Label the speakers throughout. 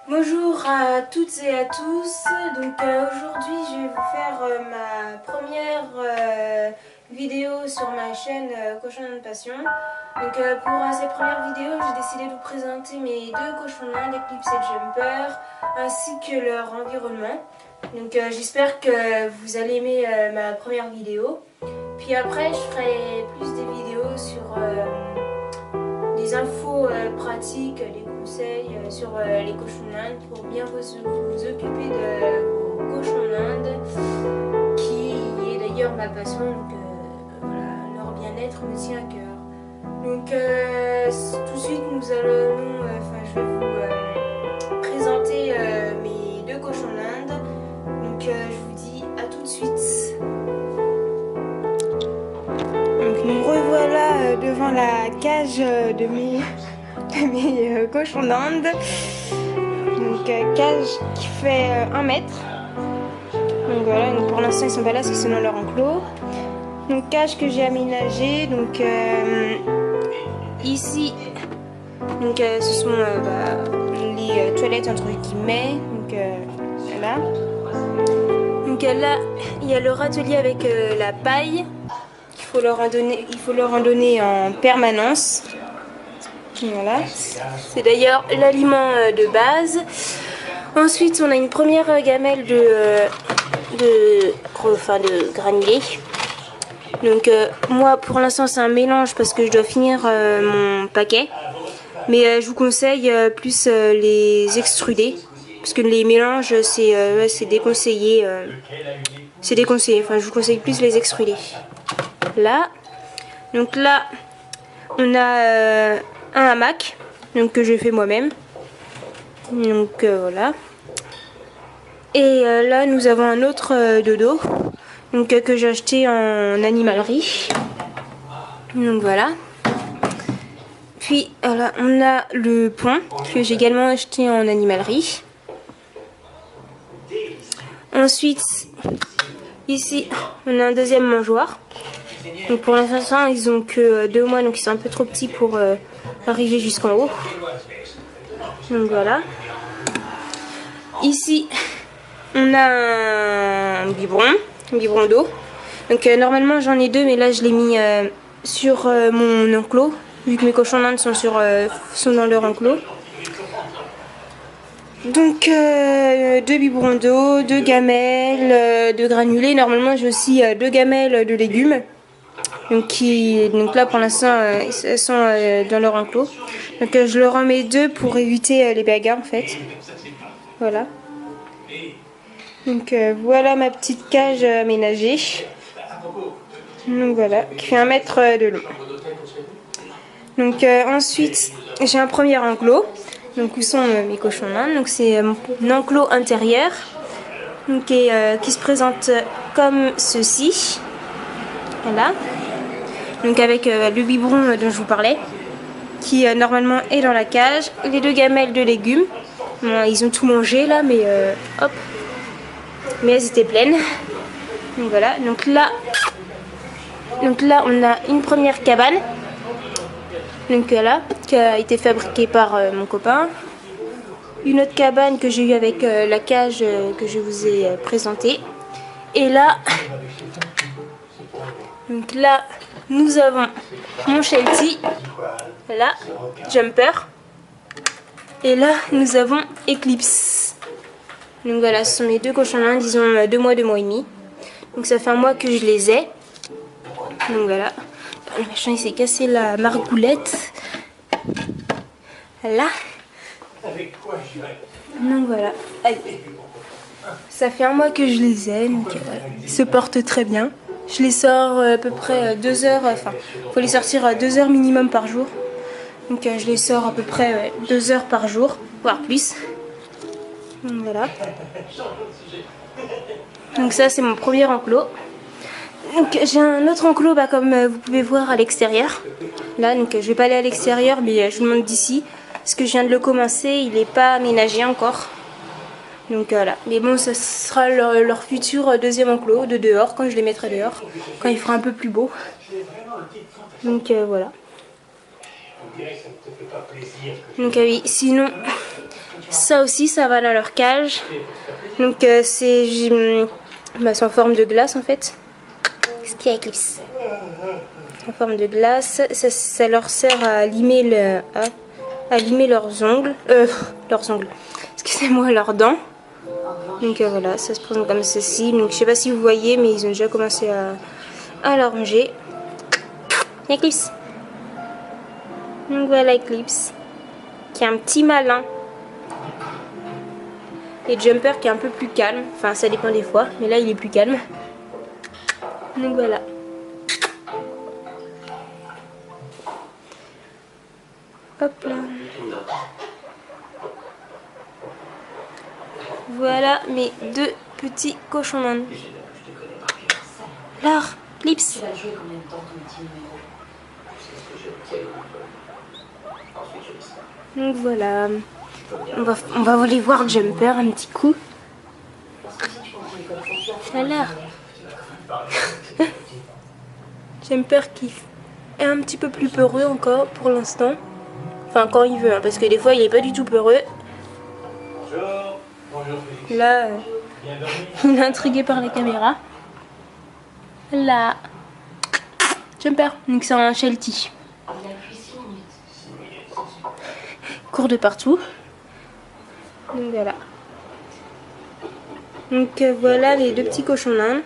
Speaker 1: Bonjour à toutes et à tous. Donc aujourd'hui je vais vous faire ma première vidéo sur ma chaîne Cochon d'Inde Passion. Donc pour cette première vidéo, j'ai décidé de vous présenter mes deux cochons d'Inde, Eclipse et Jumper, ainsi que leur environnement. Donc j'espère que vous allez aimer ma première vidéo. Puis après je ferai plus des vidéos sur des infos pratiques, des conseils sur les cochons d'Inde pour bien vous occuper de vos cochons d'Inde, qui est d'ailleurs ma passion, donc voilà, leur bien-être me tient à cœur. Donc tout de suite je vais vous présenter mes deux cochons d'Inde. Donc je vous dis à tout de suite. Donc nous revoilà devant la cage de mes cochons d'Inde. Donc cage qui fait 1 mètre. Donc voilà, donc pour l'instant ils sont pas là parce qu'ils sont dans leur enclos. Donc cage que j'ai aménagée. Donc ici, donc ce sont les toilettes entre guillemets. Donc voilà. Donc là il y a le râtelier avec la paille. Il faut leur en donner en permanence. Voilà. C'est d'ailleurs l'aliment de base. Ensuite, on a une première gamelle de granulés. Donc moi, pour l'instant, c'est un mélange parce que je dois finir mon paquet. Mais je vous conseille plus les extrudés. Parce que les mélanges, c'est déconseillé. C'est déconseillé. Enfin, je vous conseille plus les extrudés. Là, donc là, on a un hamac, donc que j'ai fait moi-même. Donc voilà. Et là, nous avons un autre dodo, donc que j'ai acheté en animalerie. Donc voilà. Puis voilà, on a le pont que j'ai également acheté en animalerie. Ensuite, ici, on a un deuxième mangeoire. Donc pour l'instant ils ont que 2 mois, donc ils sont un peu trop petits pour arriver jusqu'en haut. Donc voilà. Ici on a un biberon d'eau. Donc normalement j'en ai 2, mais là je l'ai mis sur mon enclos, vu que mes cochons d'Inde sont dans leur enclos. Donc 2 biberons d'eau, 2 gamelles de granulés. Normalement j'ai aussi 2 gamelles de légumes. Donc là pour l'instant elles sont dans leur enclos. Donc je leur en mets 2 pour éviter les bagarres en fait. Voilà. Donc voilà ma petite cage aménagée. Donc voilà, qui fait 1 mètre de long. Donc ensuite j'ai un premier enclos. Donc où sont mes cochons d'Inde. Donc c'est mon enclos intérieur. Donc, qui se présente comme ceci. Voilà. Donc avec le biberon dont je vous parlais, qui normalement est dans la cage, les 2 gamelles de légumes. Bon, ils ont tout mangé là, mais hop, mais elles étaient pleines. Donc voilà. Donc là on a une première cabane. Donc là, qui a été fabriquée par mon copain. Une autre cabane que j'ai eue avec la cage que je vous ai présentée. Et là, donc là, nous avons mon Sheltie, là, Jumper, et là, nous avons Eclipse. Donc voilà, ce sont mes 2 cochons d'Inde, ils ont 2 mois, 2 mois et demi. Donc ça fait 1 mois que je les ai. Donc voilà, le machin il s'est cassé la margoulette. Là. Donc voilà, ça fait 1 mois que je les ai, donc ils se portent très bien. Je les sors à peu près 2 heures, enfin, il faut les sortir 2 heures minimum par jour. Donc je les sors à peu près 2 heures par jour, voire plus. Donc voilà. Donc ça c'est mon premier enclos. Donc j'ai un autre enclos comme vous pouvez voir à l'extérieur. Là, donc je vais pas aller à l'extérieur, mais je vous montre d'ici. Parce que je viens de le commencer, il n'est pas aménagé encore. Donc voilà, mais bon, ça sera leur futur deuxième enclos de dehors, quand je les mettrai dehors, quand il fera un peu plus beau. Donc voilà. Donc oui, sinon ça aussi ça va dans leur cage. Donc c'est en forme de glace en fait. Qu'est-ce qu'il y a, Eclipse? En forme de glace, ça leur sert à limer leurs ongles, excusez-moi, leurs dents. Donc voilà, ça se présente comme ceci. Donc je sais pas si vous voyez, mais ils ont déjà commencé à la ranger. Eclipse. Donc voilà Eclipse, qui est un petit malin. Et Jumper qui est un peu plus calme, enfin ça dépend des fois, mais là il est plus calme. Donc voilà. Hop là. Voilà mes deux petits cochons d'Inde. Alors, Eclipse. Donc voilà. On va aller voir Jumper un petit coup. Alors. Jumper qui est un petit peu plus peureux encore pour l'instant. Enfin quand il veut, hein, parce que des fois il est pas du tout peureux.
Speaker 2: Bonjour. Bonjour.
Speaker 1: Là, il est intrigué par la caméra. Là. Jumper, donc c'est un Sheltie. Court de partout. Donc voilà. Donc voilà les deux petits cochons d'Inde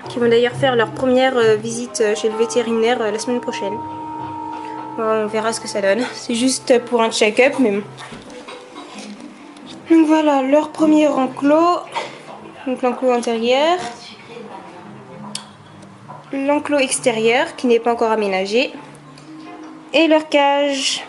Speaker 1: qui vont d'ailleurs faire leur première visite chez le vétérinaire la semaine prochaine. Bon, on verra ce que ça donne. C'est juste pour un check-up, mais bon. Donc voilà leur premier enclos. Donc l'enclos intérieur. L'enclos extérieur qui n'est pas encore aménagé. Et leur cage.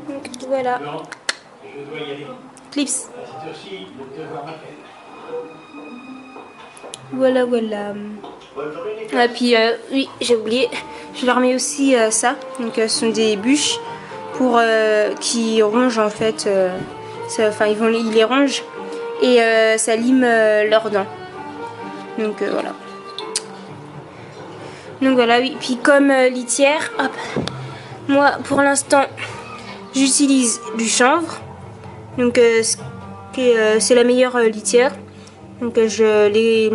Speaker 1: Donc voilà.
Speaker 2: Je dois y aller.
Speaker 1: Eclipse.
Speaker 2: À cette heure-ci, le devoir m'appelle.
Speaker 1: Voilà, voilà. Et puis, oui, j'ai oublié. Je leur mets aussi ça. Donc, ce sont des bûches pour qui rongent en fait. Enfin, ils les rongent et ça lime leurs dents. Donc, voilà. Donc, voilà, oui. Puis, comme litière, hop. Moi, pour l'instant, j'utilise du chanvre. Donc, c'est la meilleure litière. Donc, les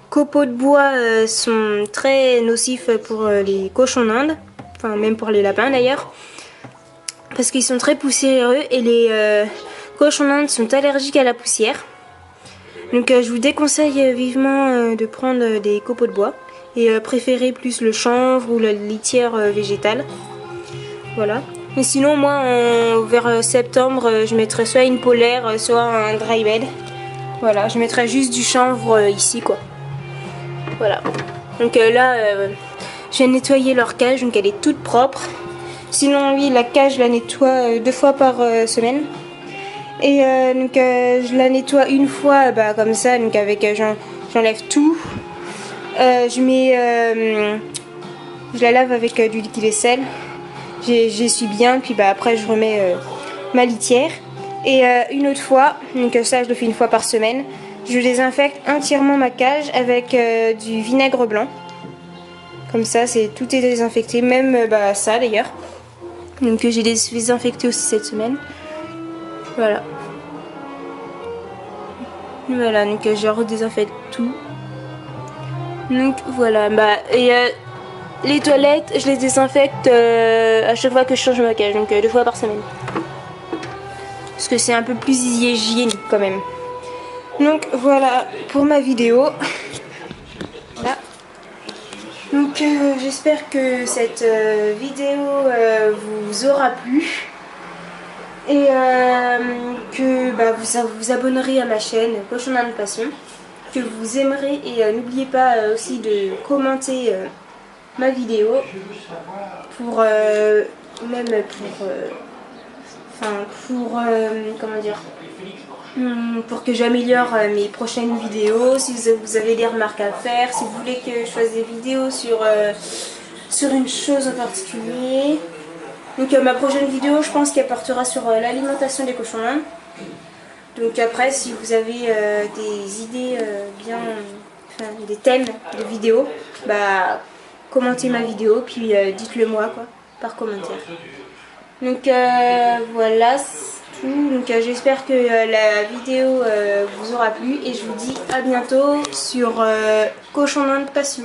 Speaker 1: copeaux de bois sont très nocifs pour les cochons d'Inde, enfin même pour les lapins d'ailleurs, parce qu'ils sont très poussiéreux et les cochons d'Inde sont allergiques à la poussière. Donc je vous déconseille vivement de prendre des copeaux de bois et préférez plus le chanvre ou la litière végétale. Voilà. Mais sinon moi vers septembre je mettrai soit une polaire soit un dry bed. Voilà, je mettrai juste du chanvre ici quoi. Voilà, donc là, j'ai nettoyé leur cage, donc elle est toute propre. Sinon, oui, la cage, je la nettoie 2 fois par semaine. Et donc, je la nettoie une fois, comme ça, donc avec, j'enlève tout. Je la lave avec du liquide vaisselle. J'essuie bien, puis après, je remets ma litière. Et une autre fois, donc ça, je le fais une fois par semaine. Je désinfecte entièrement ma cage avec du vinaigre blanc. Comme ça, tout est désinfecté, même ça d'ailleurs. Donc j'ai désinfecté aussi cette semaine. Voilà. Voilà, donc je redésinfecte tout. Donc voilà, et les toilettes, je les désinfecte à chaque fois que je change ma cage, donc 2 fois par semaine. Parce que c'est un peu plus hygiénique quand même. Donc voilà pour ma vidéo. Voilà. Donc j'espère que cette vidéo vous aura plu. Et que vous vous abonnerez à ma chaîne Cochon d'Inde Passion. Que vous aimerez et n'oubliez pas aussi de commenter ma vidéo. Pour comment dire, pour que j'améliore mes prochaines vidéos. Si vous avez des remarques à faire, si vous voulez que je fasse des vidéos sur une chose en particulier. Donc ma prochaine vidéo, je pense qu'elle portera sur l'alimentation des cochons d'Inde. Donc après, si vous avez des idées des thèmes de vidéos, commentez ma vidéo, puis dites-le moi quoi, par commentaire. Donc voilà, c'est tout. Donc j'espère que la vidéo vous aura plu et je vous dis à bientôt sur Cochon de Passion.